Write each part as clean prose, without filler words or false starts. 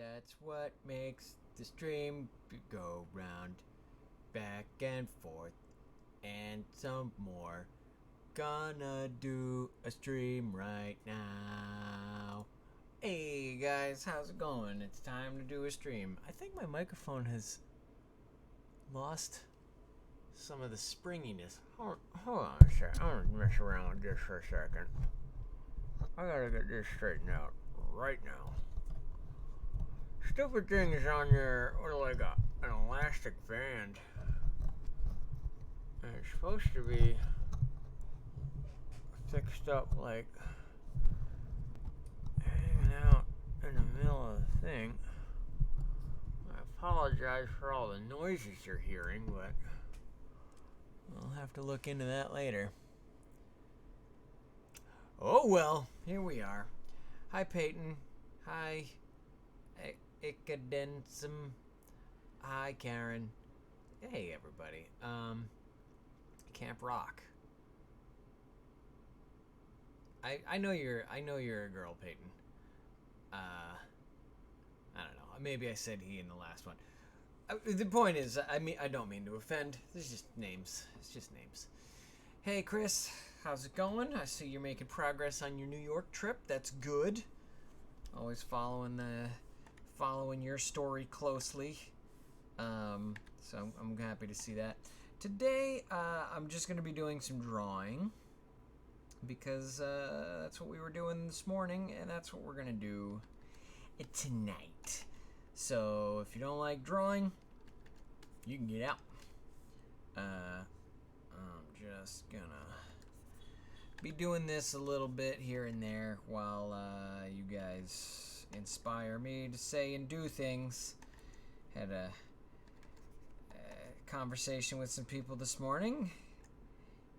That's what makes the stream go round, back and forth, and some more. Gonna do a stream right now. Hey guys, how's it going? It's time to do a stream. I think my microphone has lost some of the springiness. Hold on a sec. I'm gonna mess around with this for a second. I gotta get this straightened out right now. Stupid thing is on your, like an elastic band. And it's supposed to be fixed up like hanging out in the middle of the thing. I apologize for all the noises you're hearing, but I'll have to look into that later. Oh well, here we are. Hi Peyton. Hi Icadensum. Hi Karen. Hey everybody. Camp Rock. I know you're a girl, Peyton. I don't know. Maybe I said he in the last one. The point is, I don't mean to offend. It's just names. It's just names. Hey Chris, how's it going? I see you're making progress on your New York trip. That's good. Always following your story closely. So I'm happy to see that. Today, I'm just going to be doing some drawing because that's what we were doing this morning, and that's what we're going to do tonight. So if you don't like drawing, you can get out. I'm just going to be doing this a little bit here and there while you guys inspire me to say and do things. Had a conversation with some people this morning.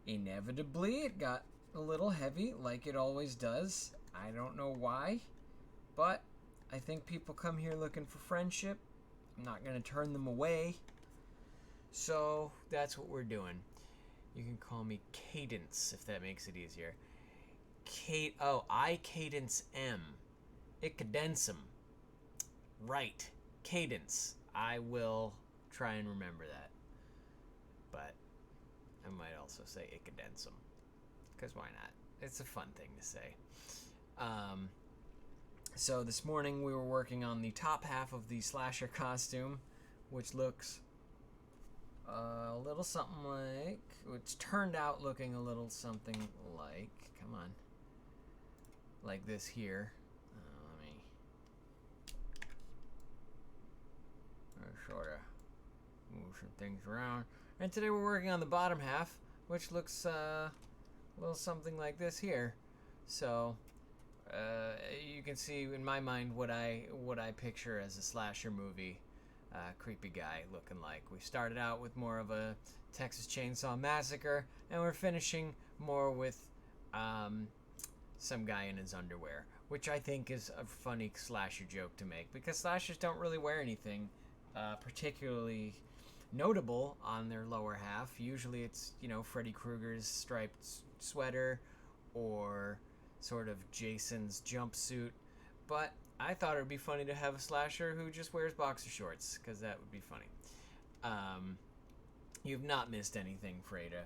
Inevitably, it got a little heavy, like it always does. I don't know why, but I think people come here looking for friendship. I'm not going to turn them away. So that's what we're doing. You can call me Cadence if that makes it easier. I Cadence M. Icadensum. Right. Cadence. I will try and remember that. But I might also say Icadensum. Because why not? It's a fun thing to say. So this morning we were working on the top half of the slasher costume, which looks a little something like, which turned out looking a little something like, come on, like this here. Let me sort of move some things around. And today we're working on the bottom half, which looks a little something like this here. So you can see in my mind what I picture as a slasher movie creepy guy looking like. We started out with more of a Texas Chainsaw Massacre, and we're finishing more with some guy in his underwear, which I think is a funny slasher joke to make, because slashers don't really wear anything particularly notable on their lower half. Usually it's, Freddy Krueger's striped sweater or sort of Jason's jumpsuit, but I thought it would be funny to have a slasher who just wears boxer shorts, because that would be funny. You've not missed anything, Freda.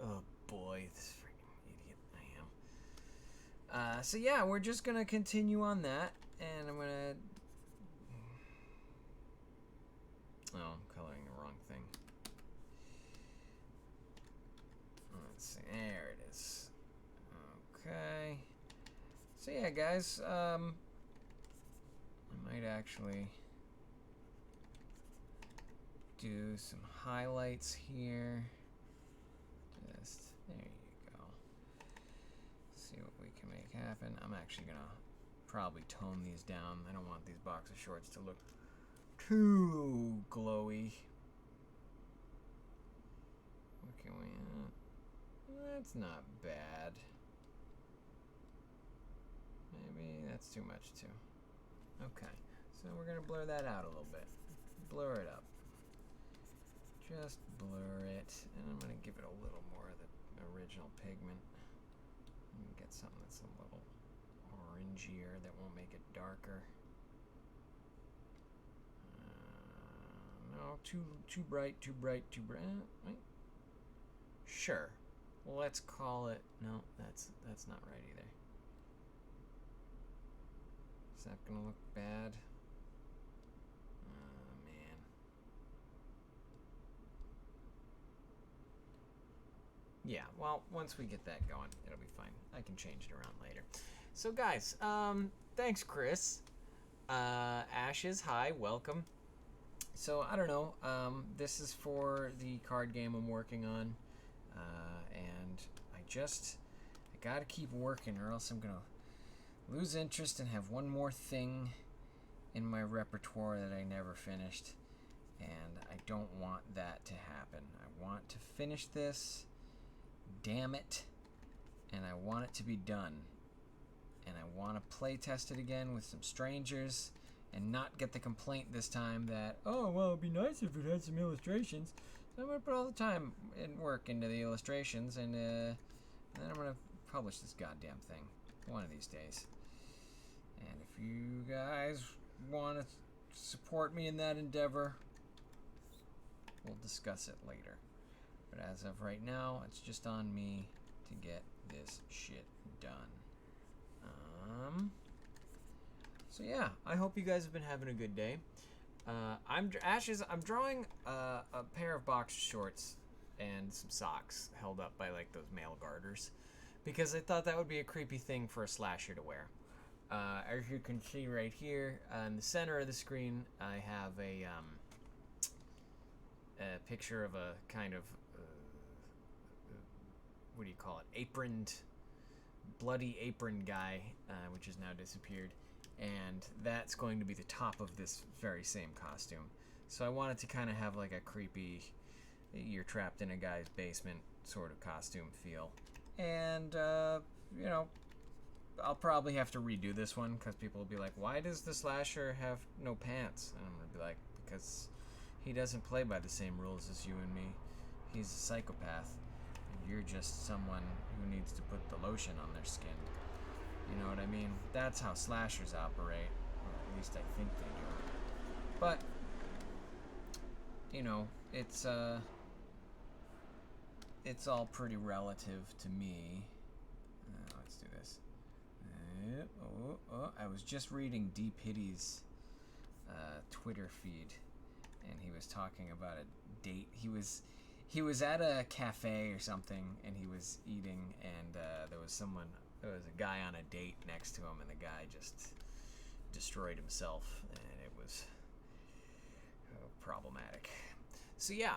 Oh boy, this freaking idiot I am. So yeah, we're just gonna continue on that, and I'm gonna... Oh, I'm coloring the wrong thing. Let's see, there it is. Okay. So yeah, guys, I might actually do some highlights here. Just, there you go. See what we can make happen. I'm actually gonna probably tone these down. I don't want these boxer shorts to look too glowy. What can we... That's not bad. Maybe that's too much too. Okay, so we're gonna blur that out a little bit. Blur it up. Just blur it, and I'm gonna give it a little more of the original pigment. And get something that's a little orangier that won't make it darker. No, too bright, too bright, too bright. Wait. Sure. Let's call it. No, that's not right either. Is that gonna look bad? Oh man. Yeah. Well, once we get that going, it'll be fine. I can change it around later. So guys, thanks, Chris. Ashes, hi, welcome. So I don't know. This is for the card game I'm working on, and I gotta keep working, or else I'm gonna lose interest and have one more thing in my repertoire that I never finished, and I don't want that to happen. I want to finish this, damn it, and I want it to be done. And I want to play test it again with some strangers and not get the complaint this time that, oh, well, it'd be nice if it had some illustrations. So I'm going to put all the time and work into the illustrations, and then I'm going to publish this goddamn thing one of these days. And if you guys want to support me in that endeavor, we'll discuss it later. But as of right now, it's just on me to get this shit done. So yeah, I hope you guys have been having a good day. I'm drawing a pair of boxer shorts and some socks held up by like those male garters, because I thought that would be a creepy thing for a slasher to wear. As you can see right here in the center of the screen, I have a picture of a kind of what do you call it? Bloody apron guy, which has now disappeared. And that's going to be the top of this very same costume. So I wanted to kind of have like a creepy, you're trapped in a guy's basement sort of costume feel. And, you know, I'll probably have to redo this one because people will be like, why does the slasher have no pants? And I'm going to be like, because he doesn't play by the same rules as you and me. He's a psychopath. And you're just someone who needs to put the lotion on their skin. You know what I mean? That's how slashers operate, or at least I think they do. But, you know, it's all pretty relative to me. Let's do this. I was just reading D. Pitty's Twitter feed, and he was talking about a date. He was at a cafe or something, and he was eating, and there was a guy on a date next to him, and the guy just destroyed himself, and it was problematic. So yeah,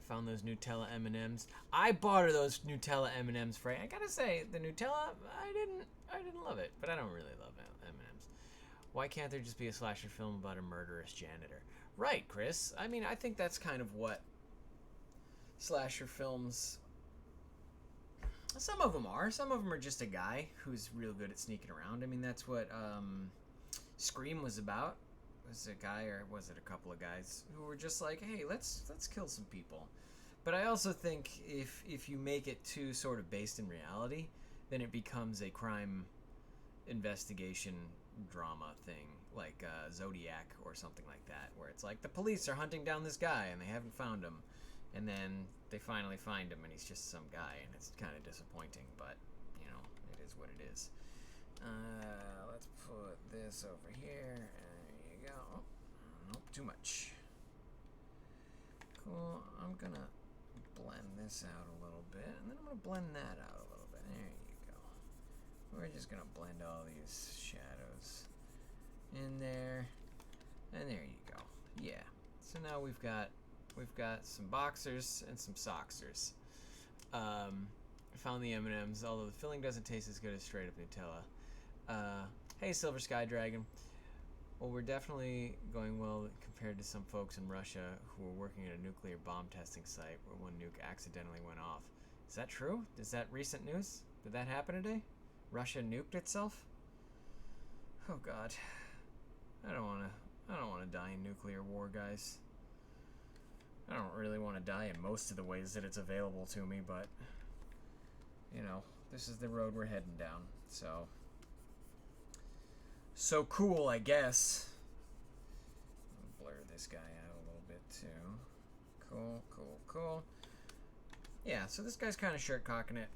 found those Nutella M&Ms. I bought her those Nutella M&Ms for. I gotta say, the Nutella, I didn't love it, but I don't really love M&Ms. Why can't there just be a slasher film about a murderous janitor? Right, Chris. I mean, I think that's kind of what slasher films. Some of them are. Some of them are just a guy who's real good at sneaking around. I mean, that's what Scream was about. Was it a guy, or was it a couple of guys who were just like, hey, let's kill some people? But I also think if you make it too sort of based in reality, then it becomes a crime investigation drama thing, like Zodiac or something like that, where it's like the police are hunting down this guy and they haven't found him, and then they finally find him and he's just some guy, and it's kind of disappointing, but you know, it is what it is. Let's put this over here. There you go. Nope, too much. Cool. I'm gonna blend this out a little bit, and then I'm gonna blend that out a little bit. There you go. We're just gonna blend all these shadows in there, and there you go. Yeah. So now we've got some boxers and some socksers. I found the M&Ms, although the filling doesn't taste as good as straight up Nutella. Hey, Silver Sky Dragon. Well, we're definitely going well compared to some folks in Russia who were working at a nuclear bomb testing site where one nuke accidentally went off. Is that true? Is that recent news? Did that happen today? Russia nuked itself? Oh God. I don't wanna die in nuclear war, guys. I don't really want to die in most of the ways that it's available to me, but you know, this is the road we're heading down. So cool, I guess. I'll blur this guy out a little bit too. Cool, cool, cool. Yeah, so this guy's kind of shirt cocking it.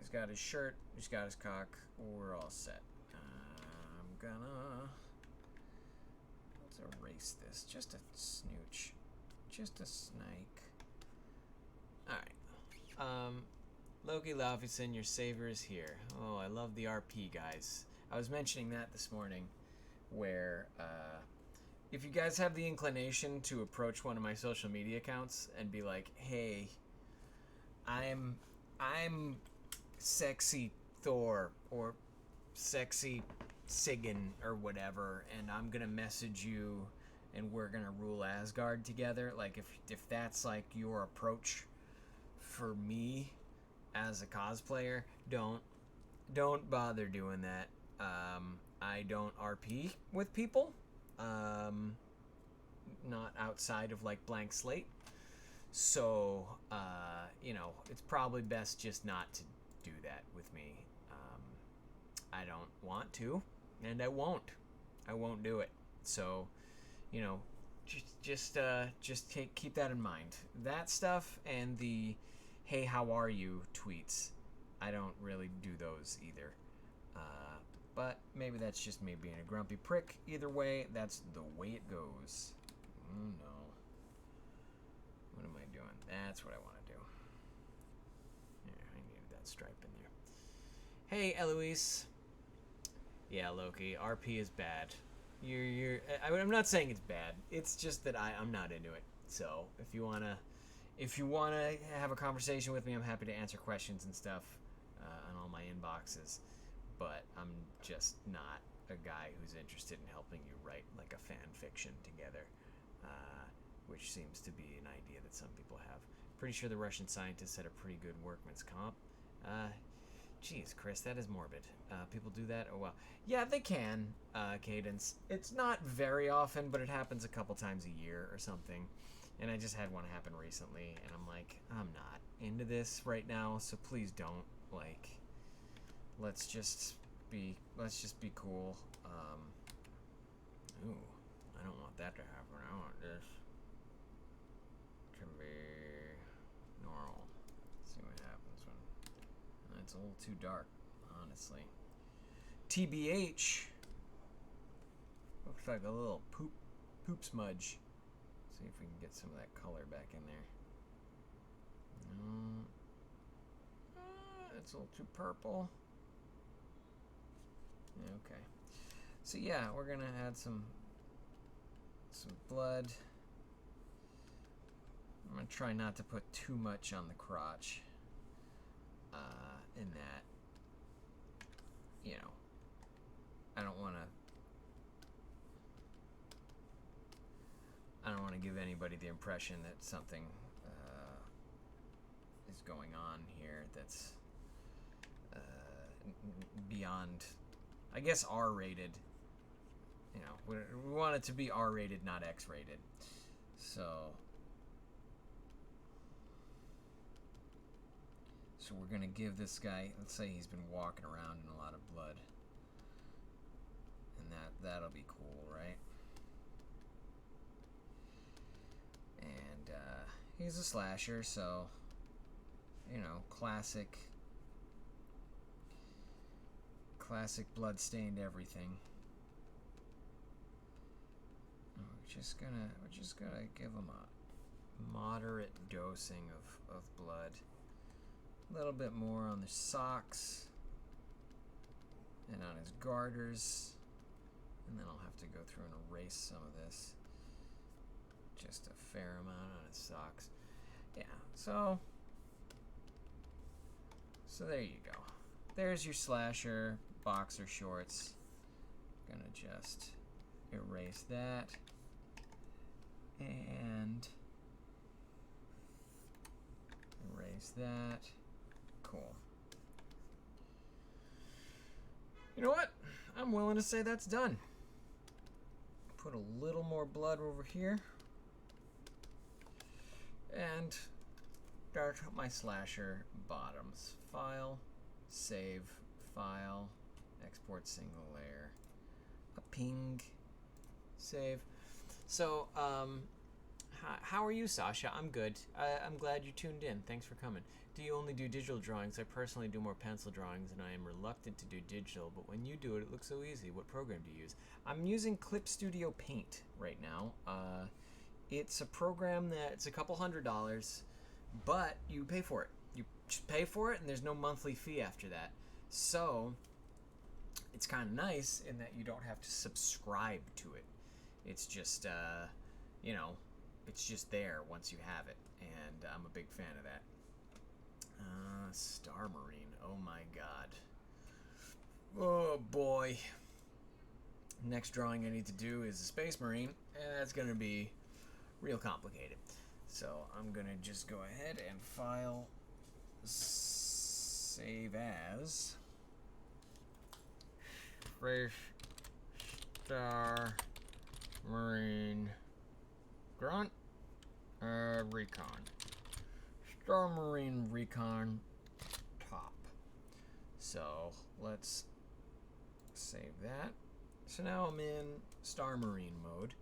He's got his shirt, he's got his cock. We're all set. I'm gonna... Let's erase this. Just a snooch. Just a snake. Alright. Loki Laufeyson, your savior is here. Oh, I love the RP, guys. I was mentioning that this morning, where if you guys have the inclination to approach one of my social media accounts and be like, hey, I'm sexy Thor or sexy Sigyn or whatever, and I'm gonna message you and we're gonna rule Asgard together. Like if that's like your approach for me as a cosplayer, don't bother doing that. I don't RP with people, not outside of like Blank Slate. So, you know, it's probably best just not to do that with me. I don't want to, and I won't. I won't do it. So, you know, just keep that in mind. That stuff and the "Hey, how are you?" tweets, I don't really do those either. But maybe that's just me being a grumpy prick. Either way, that's the way it goes. Oh no. What am I doing? That's what I want to do. Yeah, I needed that stripe in there. Hey, Eloise. Yeah, Loki, RP is bad. I'm not saying it's bad. It's just that I'm not into it. So if you wanna have a conversation with me, I'm happy to answer questions and stuff on all my inboxes. But I'm just not a guy who's interested in helping you write like a fan fiction together, which seems to be an idea that some people have. Pretty sure the Russian scientists had a pretty good workman's comp. Geez, Chris, that is morbid. People do that? Oh, well. Yeah, they can, Cadence. It's not very often, but it happens a couple times a year or something. And I just had one happen recently, and I'm like, I'm not into this right now, so please don't, like... Let's just be cool. Ooh, I don't want that to happen. I want this to be normal. Let's see what happens when it's a little too dark, honestly. TBH looks like a little poop smudge. See if we can get some of that color back in there. No, it's a little too purple. Okay, so yeah, we're gonna add some blood. I'm gonna try not to put too much on the crotch. In that, you know, I don't want to give anybody the impression that something is going on here that's beyond, I guess, R-rated. You know, we want it to be R-rated, not X-rated. So we're gonna give this guy, let's say he's been walking around in a lot of blood, and that'll be cool, right? And he's a slasher, so, you know, classic blood-stained everything. We're just gonna give him a moderate dosing of blood. A little bit more on the socks and on his garters, and then I'll have to go through and erase some of this. Just a fair amount on his socks. Yeah, so there you go. There's your slasher boxer shorts. Gonna just erase that and erase that. Cool. You know what? I'm willing to say that's done. Put a little more blood over here. And start my slasher bottoms. File, save, file, export single layer. A ping, save. So, how are you, Sasha? I'm good. I'm glad you tuned in. Thanks for coming. Do you only do digital drawings? I personally do more pencil drawings, and I am reluctant to do digital, but when you do it, it looks so easy. What program do you use? I'm using Clip Studio Paint right now. It's a program that it's a couple $100, but you pay for it. You just pay for it, and there's no monthly fee after that. So, it's kind of nice in that you don't have to subscribe to it. It's just, you know, it's just there once you have it, and I'm a big fan of that. Star Marine, oh my god. Oh boy. Next drawing I need to do is a Space Marine, and that's going to be real complicated. So I'm going to just go ahead and file, save as, Space Star Marine Grunt Recon. Star Marine Recon top. So let's save that. So now I'm in Star Marine mode.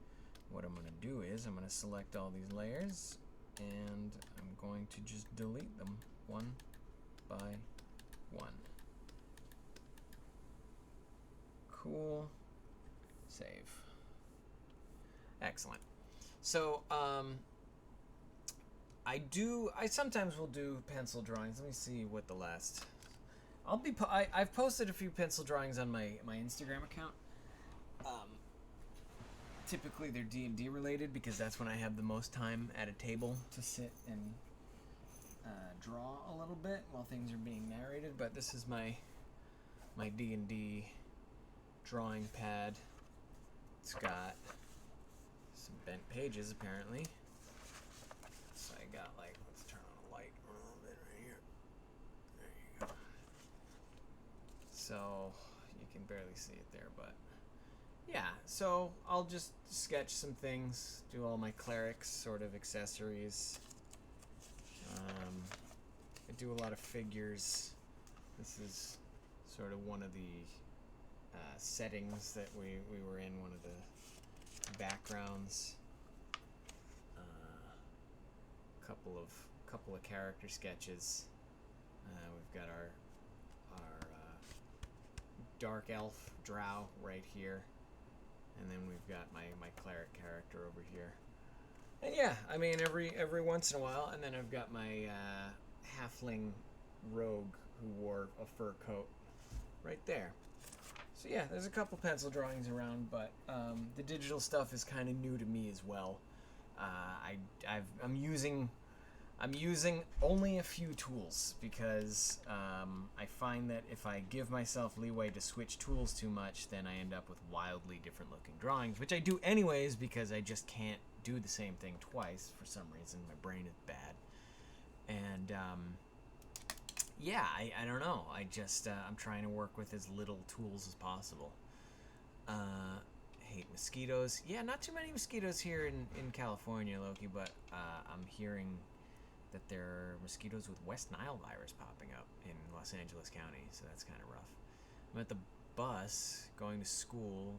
What I'm going to do is I'm going to select all these layers and I'm going to just delete them one by one. Cool. Save. Excellent. So, I sometimes will do pencil drawings. Let me see what the last... I've posted a few pencil drawings on my Instagram account. Typically they're D&D related because that's when I have the most time at a table to sit and draw a little bit while things are being narrated. But this is my D&D drawing pad. It's got some bent pages apparently. So I got like, let's turn on a light a little bit right here. There you go. So you can barely see it there, but yeah, so I'll just sketch some things, do all my clerics sort of accessories. I do a lot of figures. This is sort of one of the settings that we were in, one of the backgrounds. Couple of character sketches. We've got our dark elf drow right here. And then we've got my cleric character over here. And yeah, I mean, every once in a while, and then I've got my halfling rogue who wore a fur coat right there. So yeah, there's a couple pencil drawings around, but the digital stuff is kind of new to me as well. I'm using only a few tools because I find that if I give myself leeway to switch tools too much, then I end up with wildly different looking drawings, which I do anyways because I just can't do the same thing twice for some reason. My brain is bad. And yeah, I don't know. I just I'm trying to work with as little tools as possible. Hate mosquitoes. Yeah, not too many mosquitoes here in California, Loki, but I'm hearing that there are mosquitoes with West Nile virus popping up in Los Angeles County, so that's kind of rough. I'm at the bus going to school.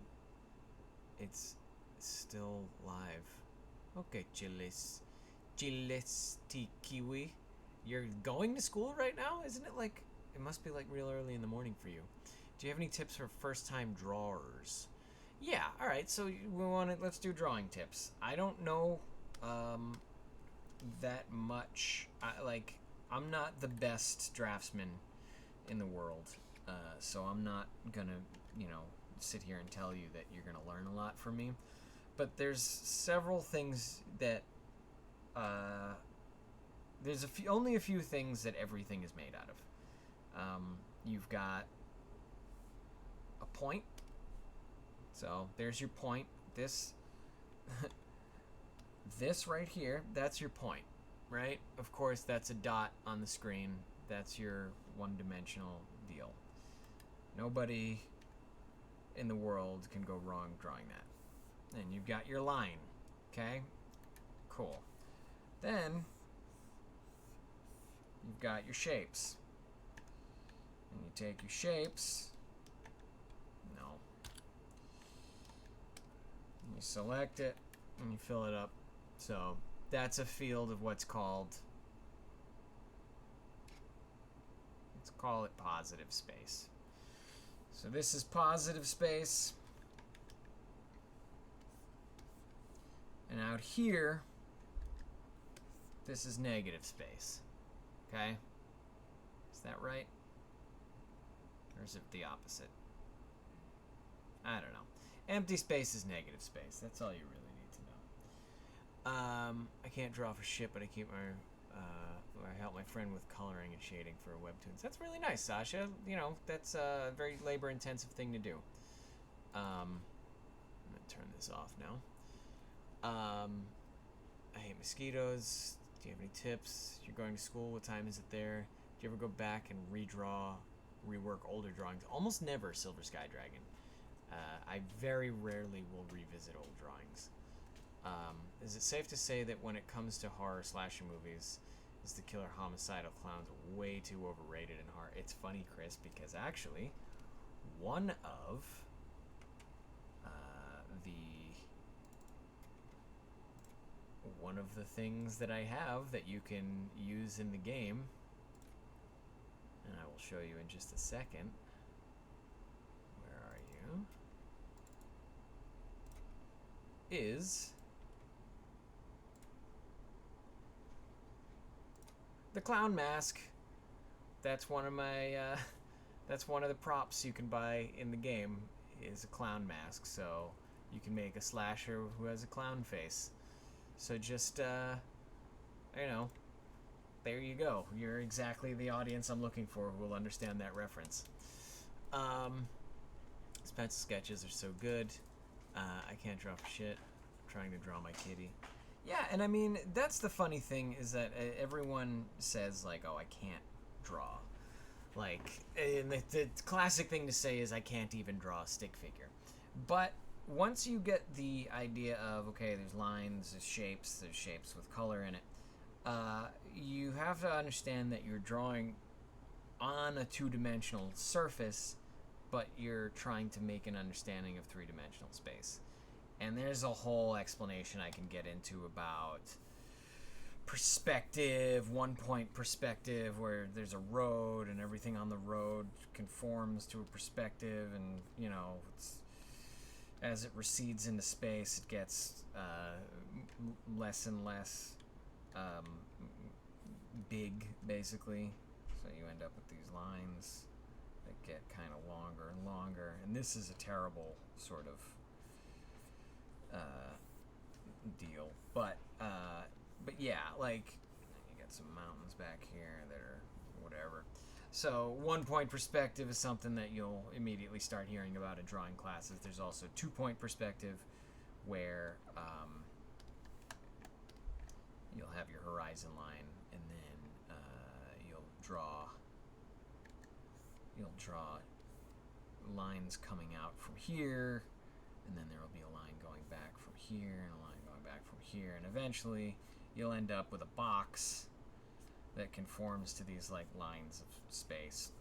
It's still live. Okay, Chiles Kiwi. You're going to school right now? Isn't it like, it must be like real early in the morning for you. Do you have any tips for first-time drawers? Yeah, alright, so let's do drawing tips. I don't know that much. I'm not the best draftsman in the world, so I'm not gonna, sit here and tell you that you're gonna learn a lot from me. But there's several things that, there's only a few things that everything is made out of. You've got a point. So there's your point. This this right here, that's your point, right? Of course, that's a dot on the screen. That's your one-dimensional deal. Nobody in the world can go wrong drawing that. Then you've got your line, okay? Cool. Then you've got your shapes. And you take your shapes. No. You select it. and you fill it up. So that's a field of what's called, let's call it positive space. So this is positive space. And out here, this is negative space. Okay? Is that right? Or is it the opposite? I don't know. Empty space is negative space. That's all you really need to know. I can't draw for shit, but I keep my... I help my friend with coloring and shading for webtoons. That's really nice, Sasha. You know, that's a very labor-intensive thing to do. I'm going to turn this off now. I hate mosquitoes. Do you have any tips? You're going to school. What time is it there? Do you ever go back and rework older drawings? Almost never, Silver Sky Dragon. I very rarely will revisit old drawings. Is it safe to say that when it comes to horror slasher movies, is the killer homicidal clowns way too overrated in horror? It's funny, Chris, because actually, one of the things that I have that you can use in the game, and I will show you in just a second. Where are you? Is the clown mask. That's one of my that's one of the props you can buy in the game, is a clown mask. So you can make a slasher who has a clown face. So just you know, there you go. You're exactly the audience I'm looking for who will understand that reference. His pencil sketches are so good. I can't draw for shit. I'm trying to draw my kitty. Yeah, and I mean, that's the funny thing, is that everyone says, like, oh, I can't draw. Like, and the classic thing to say is, I can't even draw a stick figure. But once you get the idea of, okay, there's lines, there's shapes with color in it, you have to understand that you're drawing on a two-dimensional surface, but you're trying to make an understanding of three-dimensional space. And there's a whole explanation I can get into about perspective, one-point perspective, where there's a road and everything on the road conforms to a perspective, and, you know, as it recedes into space, it gets less and less big, basically. So you end up with these lines that get kind of longer and longer. And this is a terrible sort of deal, but yeah, like, you got some mountains back here that are whatever. So 1-point perspective is something that you'll immediately start hearing about in drawing classes. There's also 2-point perspective, where you'll have your horizon line, and then you'll draw lines coming out from here, and then there will be a line going back from here, and a line going back from here, and eventually you'll end up with a box that conforms to these, like, lines of space.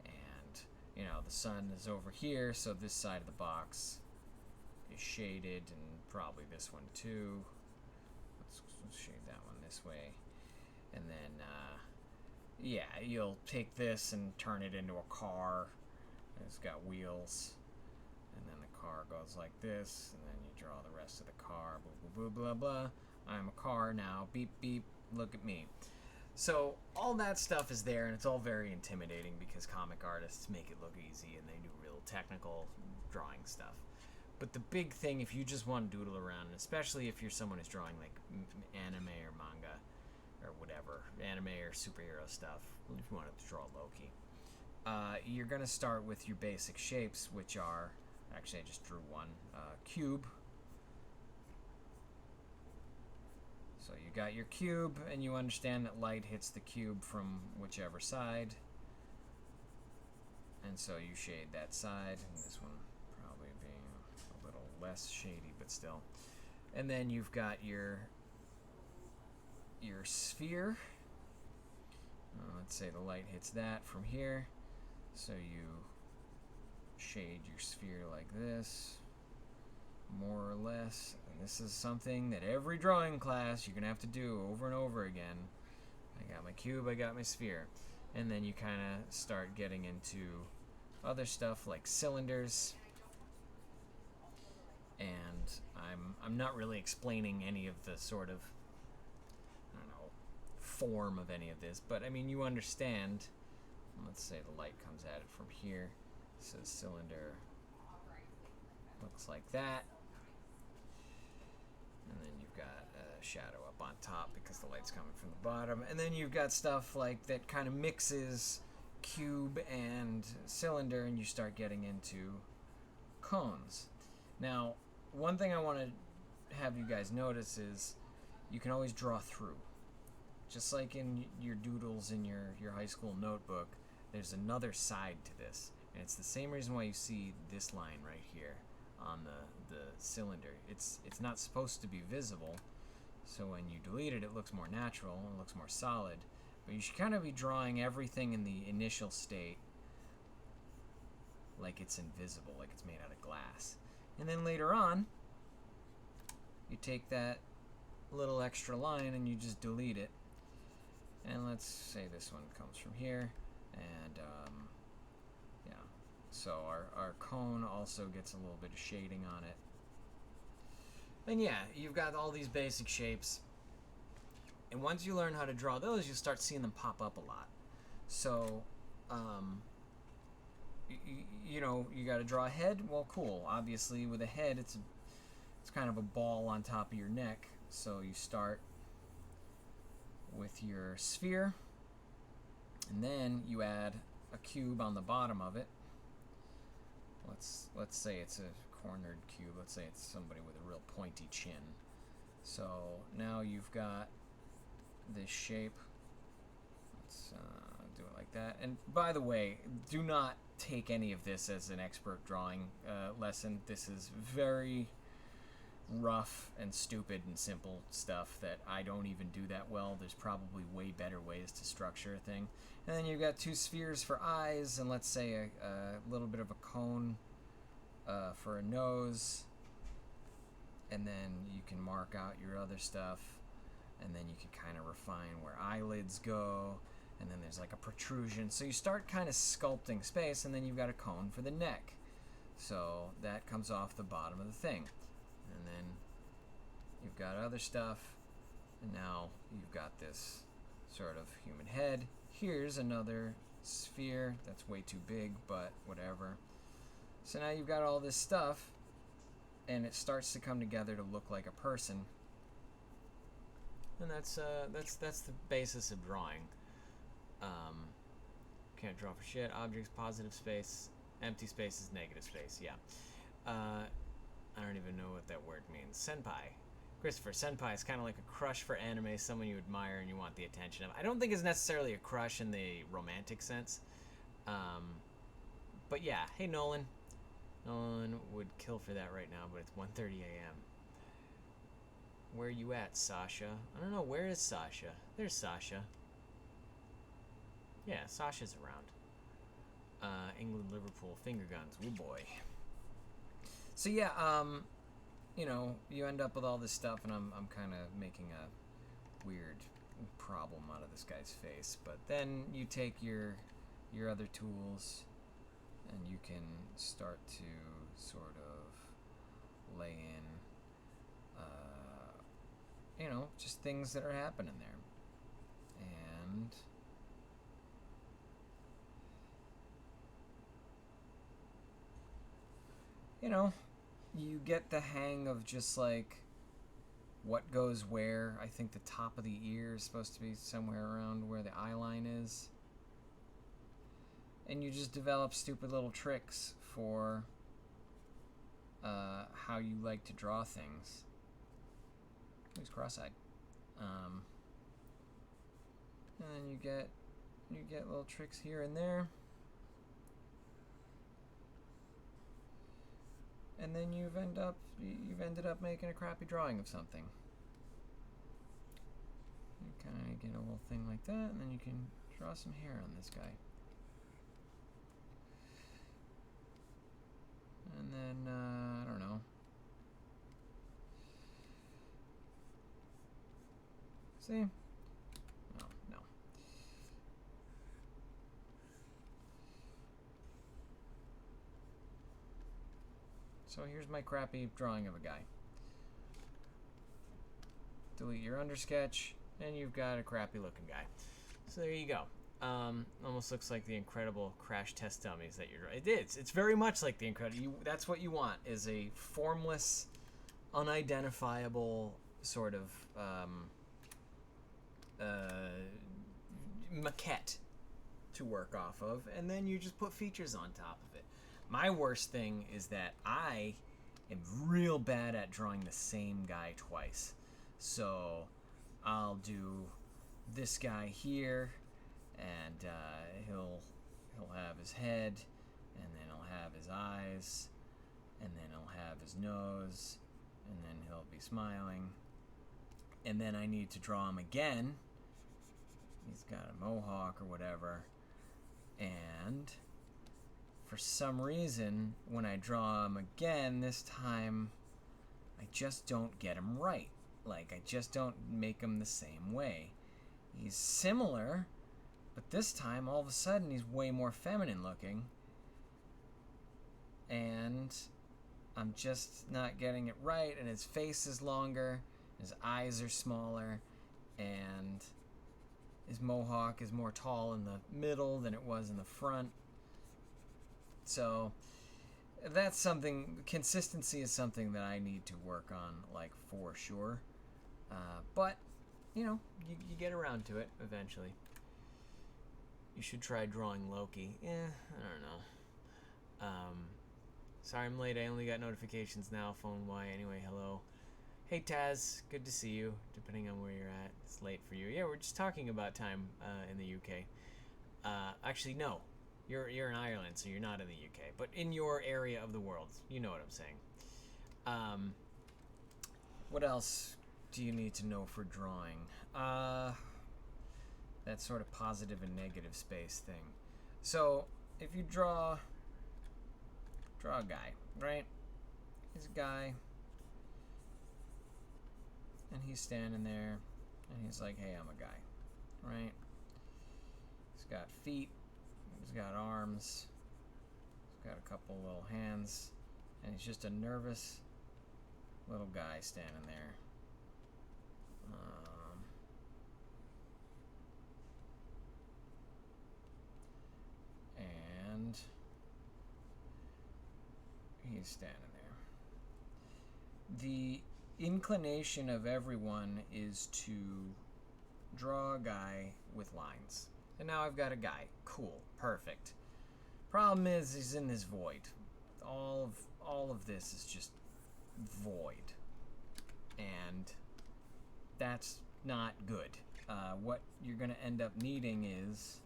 And, you know, the sun is over here, so this side of the box is shaded, and probably this one too. Let's shade that one this way. And then, yeah, you'll take this and turn it into a car. It's got wheels. And then the car goes like this, and then you draw the rest of the car. Blah, blah, blah, blah, blah. I'm a car now. Beep, beep. Look at me. So all that stuff is there, and it's all very intimidating because comic artists make it look easy, and they do real technical drawing stuff. But the big thing, if you just want to doodle around, and especially if you're someone who's drawing like anime or manga or whatever, anime or superhero stuff, if you wanted to draw Loki, you're going to start with your basic shapes, which are, actually I just drew one, cube. So you got your cube, and you understand that light hits the cube from whichever side. And so you shade that side, and this one probably being a little less shady, but still. And then you've got your sphere. Let's say the light hits that from here. So you shade your sphere like this, more or less, and This is something that every drawing class you're going to have to do over and over again. I got my cube, I got my sphere. And then you kind of start getting into other stuff like cylinders. And I'm not really explaining any of the sort of, I don't know, form of any of this, but I mean, you understand. Let's say the light comes at it from here. So the cylinder looks like that. And then you've got a shadow up on top because the light's coming from the bottom. And then you've got stuff like that kind of mixes cube and cylinder, and you start getting into cones. Now, one thing I want to have you guys notice is you can always draw through. Just like in your doodles in your high school notebook, there's another side to this. And it's the same reason why you see this line right here on the cylinder. It's not supposed to be visible, so when you delete it, it looks more natural and looks more solid. But you should kind of be drawing everything in the initial state like it's invisible, like it's made out of glass. And then later on, you take that little extra line and you just delete it. And let's say this one comes from here, and yeah. So our cone also gets a little bit of shading on it. And yeah, you've got all these basic shapes. And once you learn how to draw those, you start seeing them pop up a lot. So, you know, you got to draw a head. Well, cool. Obviously, with a head, it's kind of a ball on top of your neck. So you start with your sphere, and then you add a cube on the bottom of it. Let's say it's a cornered cube. Let's say it's somebody with a real pointy chin. So now you've got this shape. Let's do it like that. And by the way, do not take any of this as an expert drawing lesson. This is very rough and stupid and simple stuff that I don't even do that well. There's probably way better ways to structure a thing. And then you've got two spheres for eyes, and let's say a little bit of a cone for a nose. And then you can mark out your other stuff, and then you can kind of refine where eyelids go, and then there's like a protrusion. So you start kind of sculpting space, and then you've got a cone for the neck. So that comes off the bottom of the thing. And then you've got other stuff, and now you've got this sort of human head. Here's another sphere that's way too big, but whatever. So now you've got all this stuff, and it starts to come together to look like a person. And that's the basis of drawing. Can't draw for shit. Objects, positive space, empty space is negative space. Yeah. I don't even know what that word means. Senpai. Christopher, senpai is kind of like a crush for anime, someone you admire and you want the attention of. I don't think it's necessarily a crush in the romantic sense. But yeah, hey Nolan. Nolan would kill for that right now, but it's 1:30 a.m. Where are you at, Sasha? I don't know, where is Sasha? There's Sasha. Yeah, Sasha's around. England, Liverpool, finger guns. Oh boy. So yeah, you know, you end up with all this stuff, and I'm kind of making a weird problem out of this guy's face. But then you take your other tools, and you can start to sort of lay in, you know, just things that are happening there. And you know, you get the hang of just like what goes where. I think the top of the ear is supposed to be somewhere around where the eye line is. And you just develop stupid little tricks for how you like to draw things. He's cross-eyed. And then you get little tricks here and there. And then you've ended up making a crappy drawing of something. You kind of get a little thing like that, and then you can draw some hair on this guy. And then I don't know. See? No, no. So here's my crappy drawing of a guy. Delete your undersketch, and you've got a crappy looking guy. So there you go. Almost looks like the Incredible crash test dummies that you're. It is. It's very much like the Incredible. That's what you want, is a formless, unidentifiable sort of maquette to work off of, and then you just put features on top of it. My worst thing is that I am real bad at drawing the same guy twice. So I'll do this guy here, and he'll have his head, and then he'll have his eyes, and then he'll have his nose, and then he'll be smiling, and then I need to draw him again. He's got a mohawk or whatever, and for some reason when I draw him again this time, I just don't get him right. Like, I just don't make him the same way. He's similar, but this time all of a sudden he's way more feminine looking, and I'm just not getting it right. And his face is longer, his eyes are smaller, and his mohawk is more tall in the middle than it was in the front. So that's something. Consistency is something that I need to work on, like, for sure. But you know, you get around to it eventually. You should try drawing Loki. I don't know. Sorry I'm late. I only got notifications now. Phone Y. Anyway, hello. Hey Taz, good to see you. Depending on where you're at, it's late for you. Yeah, we're just talking about time in the UK. Actually, no. You're in Ireland, so you're not in the UK. But in your area of the world, you know what I'm saying. What else do you need to know for drawing? That sort of positive and negative space thing. So if you draw a guy, right? He's a guy, and he's standing there, and he's like, hey, I'm a guy, right? He's got feet, he's got arms, he's got a couple little hands, and he's just a nervous little guy standing there. And he's standing there. The inclination of everyone is to draw a guy with lines. And now I've got a guy. Cool. Perfect. Problem is, he's in this void. All of this is just void. And that's not good. What you're going to end up needing is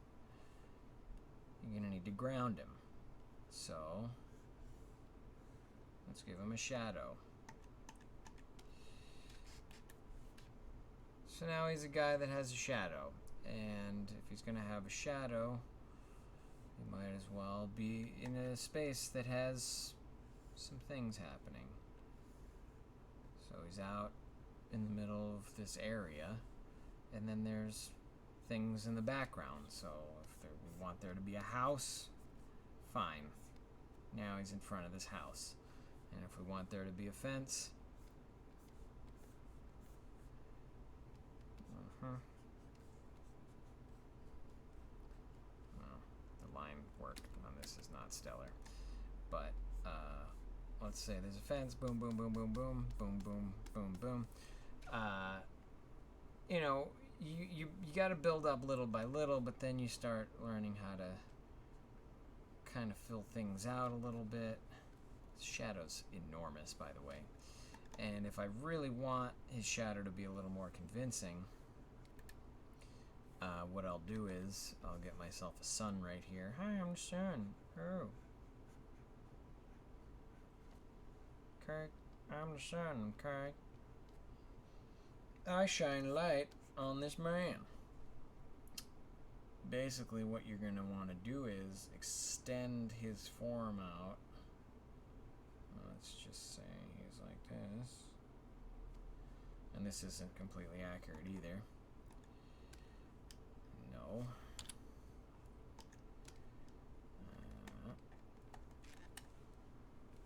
you're going to need to ground him. So let's give him a shadow. So now he's a guy that has a shadow. And if he's going to have a shadow, he might as well be in a space that has some things happening. So he's out in the middle of this area, and then there's things in the background. So if we want there to be a house, fine. Now he's in front of this house. And if we want there to be a fence, well, the line work on this is not stellar. But let's say there's a fence, boom, boom, boom, boom, boom, boom, boom, boom, boom. You know, you got to build up little by little, but then you start learning how to kind of fill things out a little bit. Shadow's enormous, by the way. And if I really want his shadow to be a little more convincing, what I'll do is I'll get myself a sun right here. Hi, I'm the sun. Oh. Kirk, I'm the sun, Kirk. I shine light on this man. Basically, what you're going to want to do is extend his form out. Let's just say he's like this. And this isn't completely accurate either.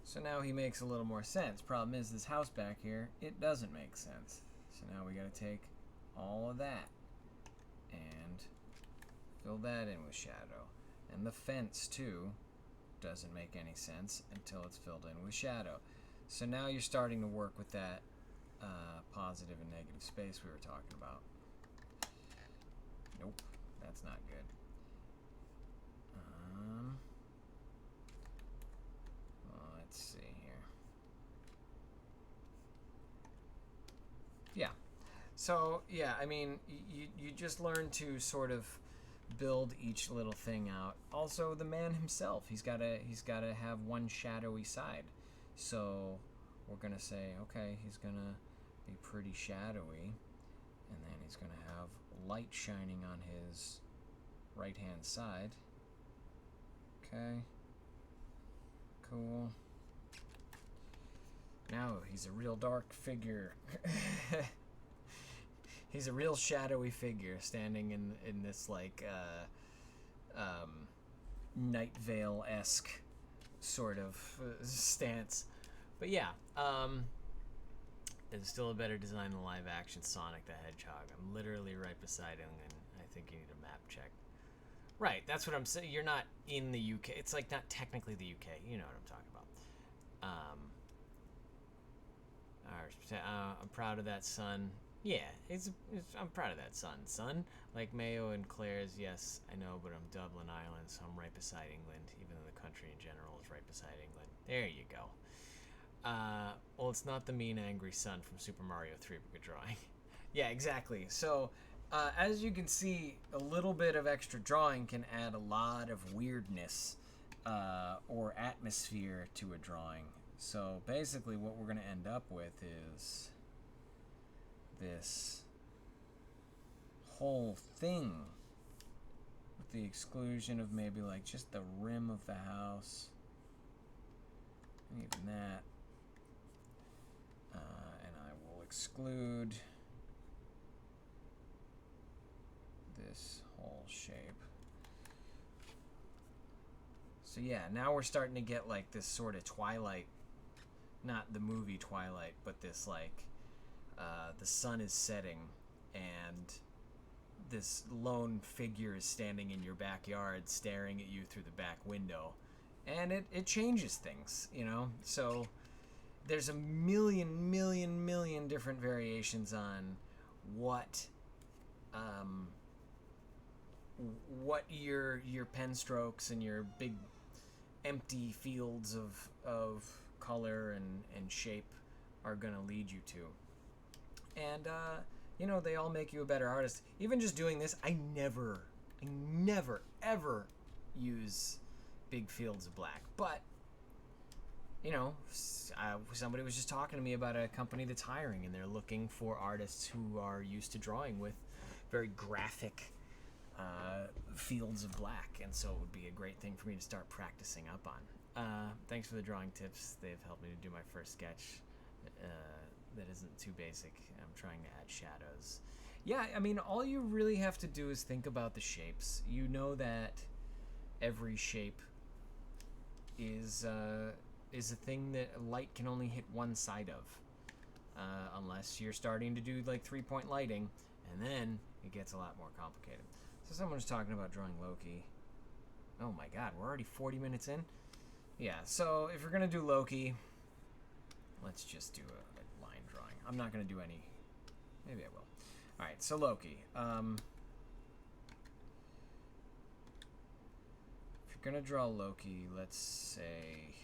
So now he makes a little more sense. Problem is, this house back here, it doesn't make sense. So now we gotta take all of that and fill that in with shadow. And the fence, too, doesn't make any sense until it's filled in with shadow. So now you're starting to work with that positive and negative space we were talking about. Nope, that's not good. Let's see here. Yeah. So, yeah, I mean, you just learn to sort of build each little thing out. Also, the man himself, he's gotta have one shadowy side. So we're gonna say, okay, he's gonna be pretty shadowy, and then he's gonna have light shining on his right hand side. Okay, cool. Now he's a real dark figure. He's a real shadowy figure standing in this like Night Vale-esque sort of stance. But yeah, it's still a better design than live action Sonic the Hedgehog. I'm literally right beside him, and I think you need a map check. Right, that's what I'm saying. You're not in the UK. It's like not technically the UK. You know what I'm talking about. I'm proud of that son. Yeah, I'm proud of that son. Like Mayo and Claire's, yes, I know, but I'm Dublin, Ireland, so I'm right beside England, even though the country in general is right beside England. There you go. Well, it's not the mean, angry son from Super Mario 3 book of drawing. Yeah, exactly. So, as you can see, a little bit of extra drawing can add a lot of weirdness or atmosphere to a drawing. So, basically, what we're going to end up with is this whole thing, with the exclusion of maybe like just the rim of the house, even that, and I will exclude this whole shape. So yeah, now we're starting to get like this sort of Twilight, not the movie Twilight, but this like the sun is setting and this lone figure is standing in your backyard staring at you through the back window, and it changes things, you know. So there's a million different variations on what your pen strokes and your big empty fields of color and shape are gonna lead you to. And you know, they all make you a better artist. Even just doing this, I never ever use big fields of black. But you know, somebody was just talking to me about a company that's hiring, and they're looking for artists who are used to drawing with very graphic fields of black, and so it would be a great thing for me to start practicing up on. Thanks for the drawing tips. They've helped me to do my first sketch that isn't too basic. I'm trying to add shadows. Yeah, I mean, all you really have to do is think about the shapes. You know that every shape is a thing that light can only hit one side of, unless you're starting to do like 3-point lighting, and then it gets a lot more complicated. So someone was talking about drawing Loki. Oh my god, we're already 40 minutes in? Yeah, so if you're going to do Loki, let's just do a line drawing. I'm not going to do any... Maybe I will. Alright, so Loki. If you're going to draw Loki, let's say...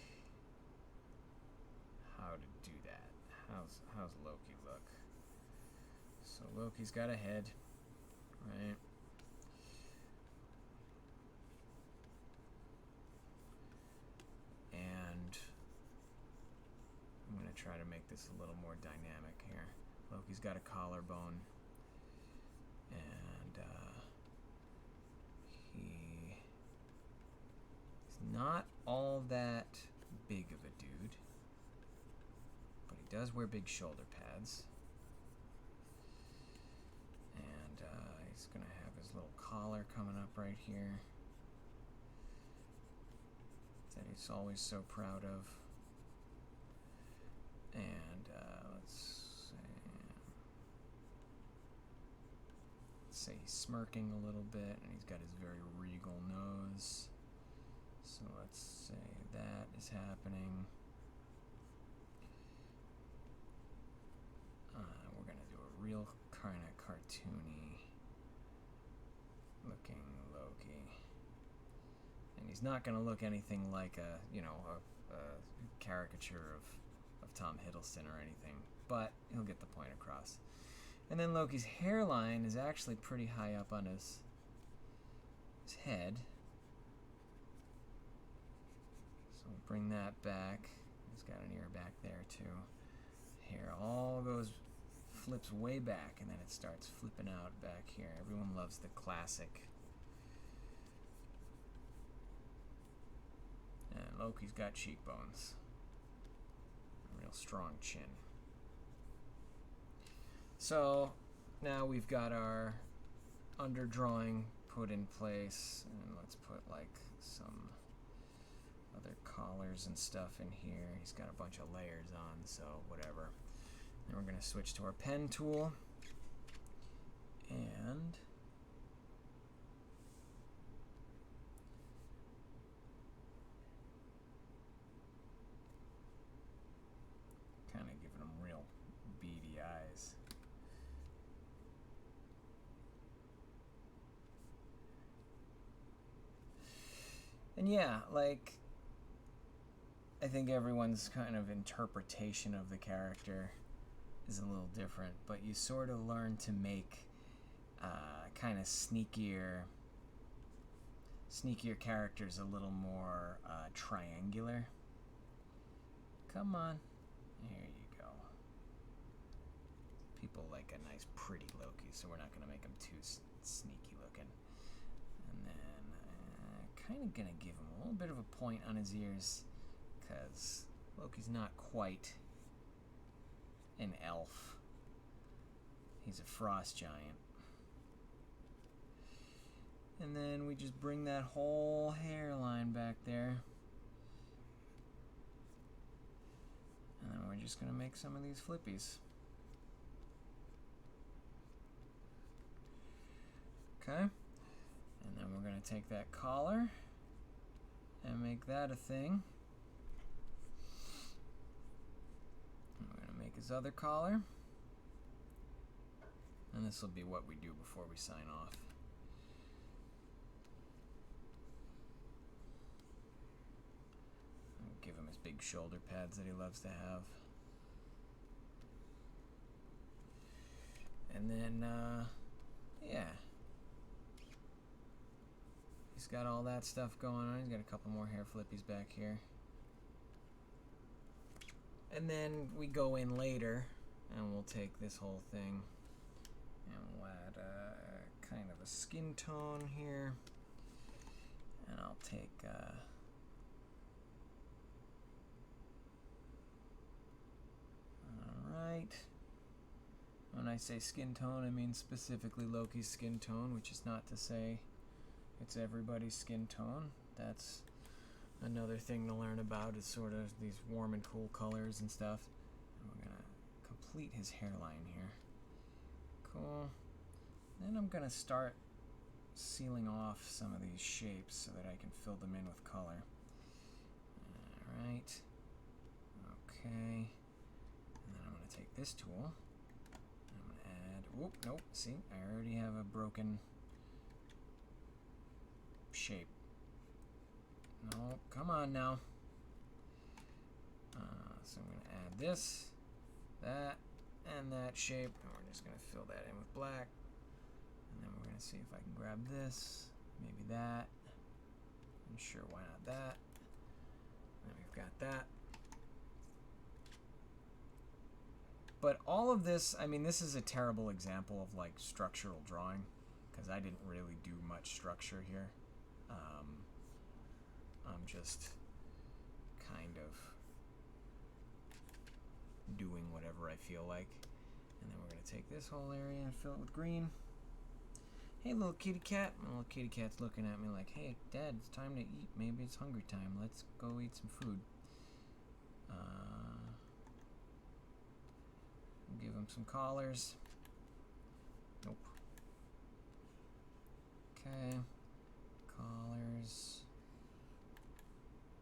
how to do that. How's Loki look? So Loki's got a head, right? And I'm going to try to make this a little more dynamic here. Loki's got a collarbone, and he's not all that big of a dude, but he does wear big shoulder pads. And he's going to have his little collar coming up right here that he's always so proud of. And let's say he's smirking a little bit, and he's got his very regal nose. So let's say that is happening. We're going to do a real kind of cartoony looking Loki. And he's not going to look anything like a caricature of Tom Hiddleston or anything, but he'll get the point across. And then Loki's hairline is actually pretty high up on his head. So we'll bring that back. He's got an ear back there too. Hair all flips way back, and then it starts flipping out back here. Everyone loves the classic. And Loki's got cheekbones. A real strong chin. So now we've got our underdrawing put in place, and let's put like some other collars and stuff in here. He's got a bunch of layers on, so whatever. Then we're going to switch to our pen tool, and kind of giving him real beady eyes. And yeah, like, I think everyone's kind of interpretation of the character is a little different, but you sort of learn to make kind of sneakier characters a little more triangular. Come on. There you go. People like a nice pretty Loki, so we're not going to make him too sneaky looking. And then kind of going to give him a little bit of a point on his ears, because Loki's not quite an elf. He's a frost giant. And then we just bring that whole hairline back there. And then we're just going to make some of these flippies. Okay. And then we're going to take that collar and make that a thing. And we're going to make his other collar. And this will be what we do before we sign off. Give him his big shoulder pads that he loves to have. And then, yeah. He's got all that stuff going on. He's got a couple more hair flippies back here. And then we go in later, and we'll take this whole thing, and we'll add kind of a skin tone here. And I'll take... Alright. When I say skin tone, I mean specifically Loki's skin tone, which is not to say it's everybody's skin tone. That's another thing to learn about, is sort of these warm and cool colors and stuff. And we're going to complete his hairline here. Cool. Then I'm going to start sealing off some of these shapes so that I can fill them in with color. Alright. Okay. Take this tool, and I'm going to add, whoop, nope, see, I already have a broken shape. No, come on now. So I'm going to add this, that, and that shape, and we're just going to fill that in with black. And then we're going to see if I can grab this, maybe that, and sure, why not that. And we've got that. But all of this, I mean, this is a terrible example of like structural drawing, because I didn't really do much structure here. I'm just kind of doing whatever I feel like. And then we're going to take this whole area and fill it with green. Hey, little kitty cat. My little kitty cat's looking at me like, hey, Dad, it's time to eat. Maybe it's hungry time. Let's go eat some food. Give him some collars. Nope. Okay. Collars.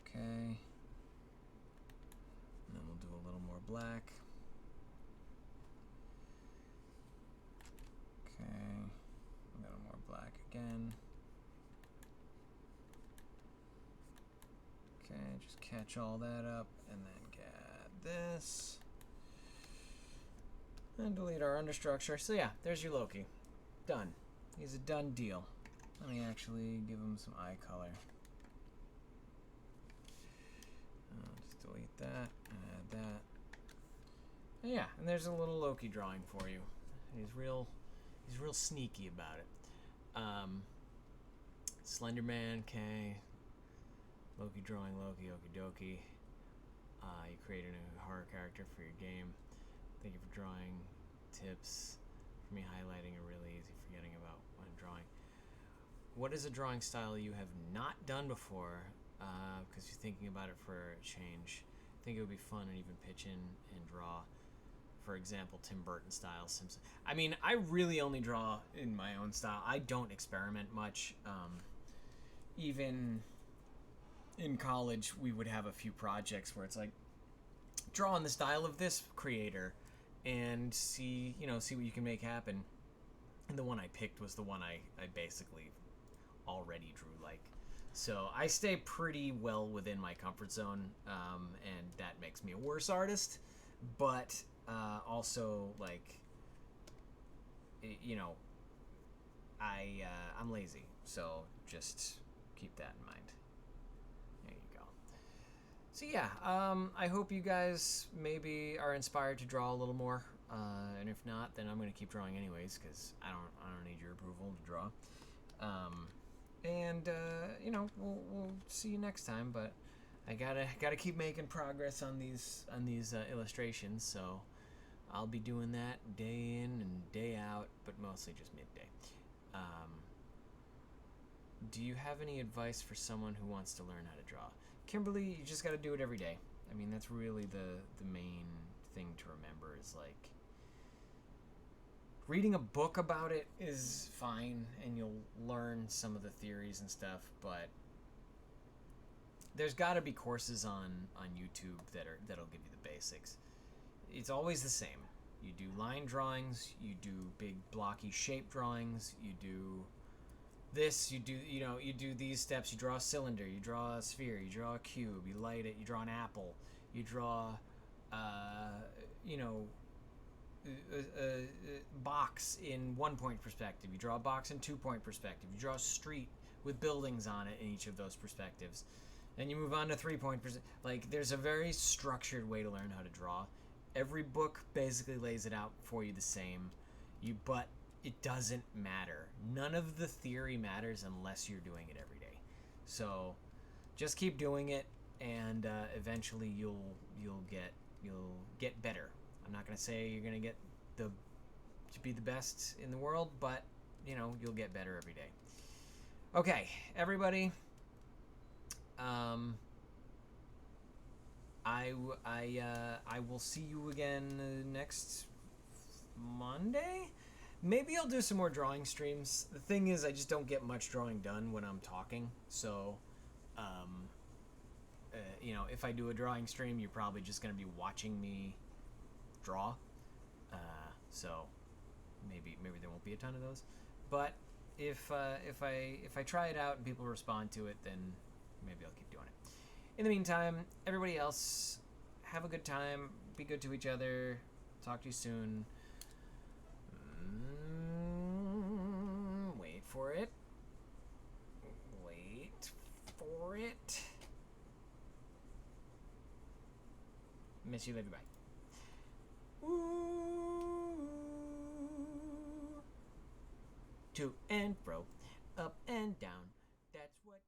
Okay. And then we'll do a little more black. Okay. A little more black again. Okay, just catch all that up and then get this. And delete our understructure. So yeah, there's your Loki. Done. He's a done deal. Let me actually give him some eye color. Just delete that, add that. And yeah, and there's a little Loki drawing for you. He's real sneaky about it. Slenderman, okay. Loki drawing Loki, okie dokie. You created a horror character for your game. Thank you for drawing. Tips for me highlighting are really easy forgetting about when drawing. What is a drawing style you have not done before? Because you're thinking about it for a change. I think it would be fun and even pitch in and draw. For example, Tim Burton style Simpson. I mean, I really only draw in my own style. I don't experiment much. Even in college, we would have a few projects where it's like, draw in the style of this creator and see what you can make happen. And the one I picked was the one I basically already drew like. So I stay pretty well within my comfort zone, and that makes me a worse artist. But also, like, I'm lazy, so just keep that in mind. There you go. So yeah, I hope you guys maybe are inspired to draw a little more, and if not, then I'm gonna keep drawing anyways because I don't need your approval to draw. We'll see you next time. But I gotta keep making progress on these illustrations. So I'll be doing that day in and day out, but mostly just midday. Do you have any advice for someone who wants to learn how to draw? Kimberly, you just got to do it every day. I mean, that's really the main thing to remember is, like, reading a book about it is fine, and you'll learn some of the theories and stuff, but there's got to be courses on YouTube that'll give you the basics. It's always the same. You do line drawings, you do big blocky shape drawings, you do this, you do these steps. You draw a cylinder, you draw a sphere, you draw a cube, you light it, you draw an apple, you draw a box in 1-point perspective, you draw a box in 2-point perspective, you draw a street with buildings on it in each of those perspectives, and you move on to 3-point perspective. Like, there's a very structured way to learn how to draw. Every book basically lays it out for you the same, but it doesn't matter. None of the theory matters unless you're doing it every day. So just keep doing it, and eventually you'll get better. I'm not gonna say you're gonna get to be the best in the world, but you'll get better every day. Okay, everybody. I will see you again next Monday. Maybe I'll do some more drawing streams. The thing is, I just don't get much drawing done when I'm talking. So, if I do a drawing stream, you're probably just going to be watching me draw. So maybe there won't be a ton of those. But if I try it out and people respond to it, then maybe I'll keep doing it. In the meantime, everybody else, have a good time. Be good to each other. Talk to you soon. Wait for it. Wait for it. Miss you, love you, bye. Ooh. To and fro, up and down. That's what.